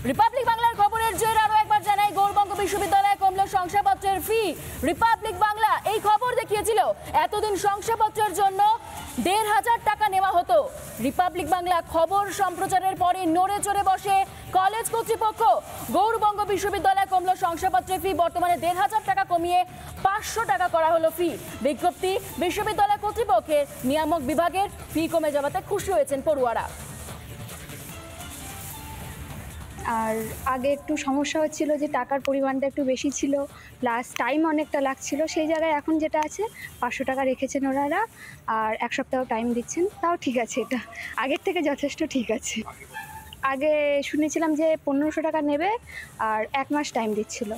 Republic বাংলার খবরের জের আরো একবার জানাই, গৌড়বঙ্গ বিশ্ববিদ্যালয়ে কমল শংসাপত্রের ফি। রিপাবলিক বাংলা এই খবর দেখিয়েছিল এতদিন শংসাপত্রের জন্য ১৫০০ টাকা নেওয়া হতো। রিপাবলিক বাংলা খবর সম্প্রচারের পরে নড়ে চড়ে বসে কলেজ কর্তৃপক্ষ। গৌড়বঙ্গ বিশ্ববিদ্যালয়ে কমল শংসাপত্রের ফি, বর্তমানে ১৫০০ টাকা কমিয়ে ৫০০ টাকা করা হলো ফি। বিজ্ঞপ্তি, বিশ্ববিদ্যালয় কর্তৃপক্ষের নিয়ামক বিভাগের ফি কমে যাওয়াতে খুশি হয়েছেন পড়ুয়ারা। আর আগে একটু সমস্যা হচ্ছিল যে টাকার পরিমাণটা একটু বেশি ছিল, প্লাস টাইম অনেকটা লাগছিল। সেই জায়গায় এখন যেটা আছে ৫০০ টাকা রেখেছেন ওনারা, আর এক সপ্তাহ টাইম দিচ্ছেন, তাও ঠিক আছে। এটা আগের থেকে যথেষ্ট ঠিক আছে। আগে শুনেছিলাম যে ১৫০০ টাকা নেবে আর ১ মাস টাইম দিচ্ছিল।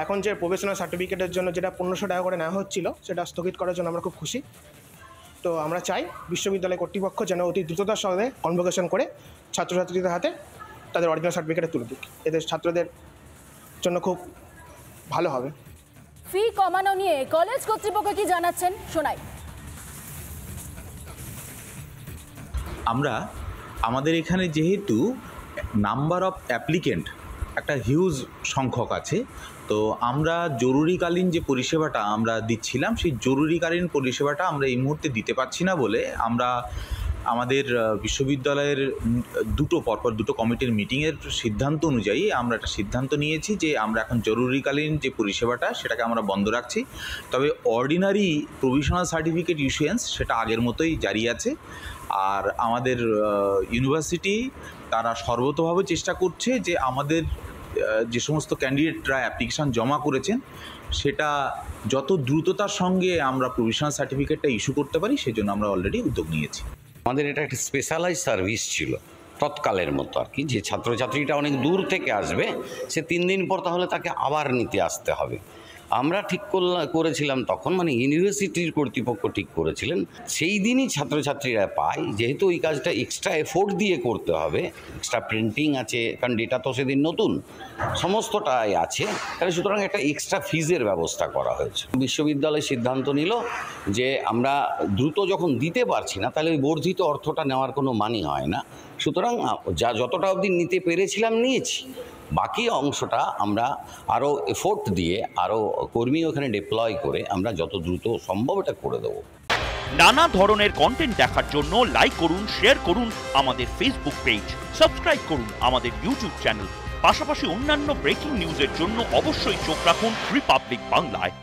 এখন যে প্রফেশনাল সার্টিফিকেটের জন্য যেটা ১৫০০ টাকা করে নেওয়া হচ্ছিল, সেটা স্থগিত করার জন্য আমরা খুব খুশি। তো আমরা চাই বিশ্ববিদ্যালয় কর্তৃপক্ষ যেন অতি দ্রুততার সঙ্গে কনভোকেশন করে ছাত্রছাত্রীদের হাতে তাদের অরিজিনাল সার্টিফিকেটে তুলে দিক। এদের ছাত্রদের জন্য খুব ভালো হবে। ফি কমানো নিয়ে কলেজ কর্তৃপক্ষ কি জানাচ্ছেন শোনাই। আমাদের এখানে যেহেতু নাম্বার অফ অ্যাপ্লিকেন্ট একটা হিউজ সংখ্যক আছে, তো আমরা জরুরিকালীন যে পরিষেবাটা আমরা দিচ্ছিলাম, সেই জরুরিকালীন পরিষেবাটা আমরা এই মুহূর্তে দিতে পারছি না বলে আমরা আমাদের বিশ্ববিদ্যালয়ের পরপর দুটো কমিটির মিটিংয়ের সিদ্ধান্ত অনুযায়ী আমরা একটা সিদ্ধান্ত নিয়েছি যে আমরা এখন জরুরিকালীন যে পরিষেবাটা সেটাকে আমরা বন্ধ রাখছি। তবে অর্ডিনারি প্রভিশনাল সার্টিফিকেট ইস্যুয়েন্স সেটা আগের মতোই জারি আছে। আর আমাদের ইউনিভার্সিটি তারা সর্বতোভাবে চেষ্টা করছে যে আমাদের যে সমস্ত ক্যান্ডিডেটরা অ্যাপ্লিকেশান জমা করেছেন সেটা যত দ্রুততার সঙ্গে আমরা প্রভিশনাল সার্টিফিকেটটা ইস্যু করতে পারি, সেজন্য আমরা অলরেডি উদ্যোগ নিয়েছি। আমাদের এটা একটা স্পেশালাইজ সার্ভিস ছিল তৎকালের মতো আর কি, যে ছাত্রছাত্রীটা অনেক দূর থেকে আসবে, সে ৩ দিন পর তাহলে তাকে আবার নিতে আসতে হবে। আমরা ঠিক করেছিলাম তখন, মানে ইউনিভার্সিটির কর্তৃপক্ষ ঠিক করেছিলেন সেই দিনই ছাত্রছাত্রীরা পায়, যেহেতু ওই কাজটা এক্সট্রা এফোর্ট দিয়ে করতে হবে, এক্সট্রা প্রিন্টিং আছে, কারণ ডেটা তো সেদিন নতুন সমস্তটাই আছে, তাহলে সুতরাং একটা এক্সট্রা ফিজের ব্যবস্থা করা হয়েছে। বিশ্ববিদ্যালয় সিদ্ধান্ত নিল যে আমরা দ্রুত যখন দিতে পারছি না, তাহলে ওই বর্ধিত অর্থটা নেওয়ার কোনো মানি হয় না। সুতরাং যতটা অবধি নিতে পেরেছিলাম নিয়েছি, বাকি অংশটা আমরা আরও এফোর্ট দিয়ে আরও কর্মী ওখানে ডিপ্লয় করে আমরা যত দ্রুত সম্ভব এটা করে দেবো। নানা ধরনের কন্টেন্ট দেখার জন্য লাইক করুন, শেয়ার করুন আমাদের ফেসবুক পেজ, সাবস্ক্রাইব করুন আমাদের ইউটিউব চ্যানেল। পাশাপাশি অন্যান্য ব্রেকিং নিউজের জন্য অবশ্যই চোখ রাখুন রিপাবলিক বাংলায়।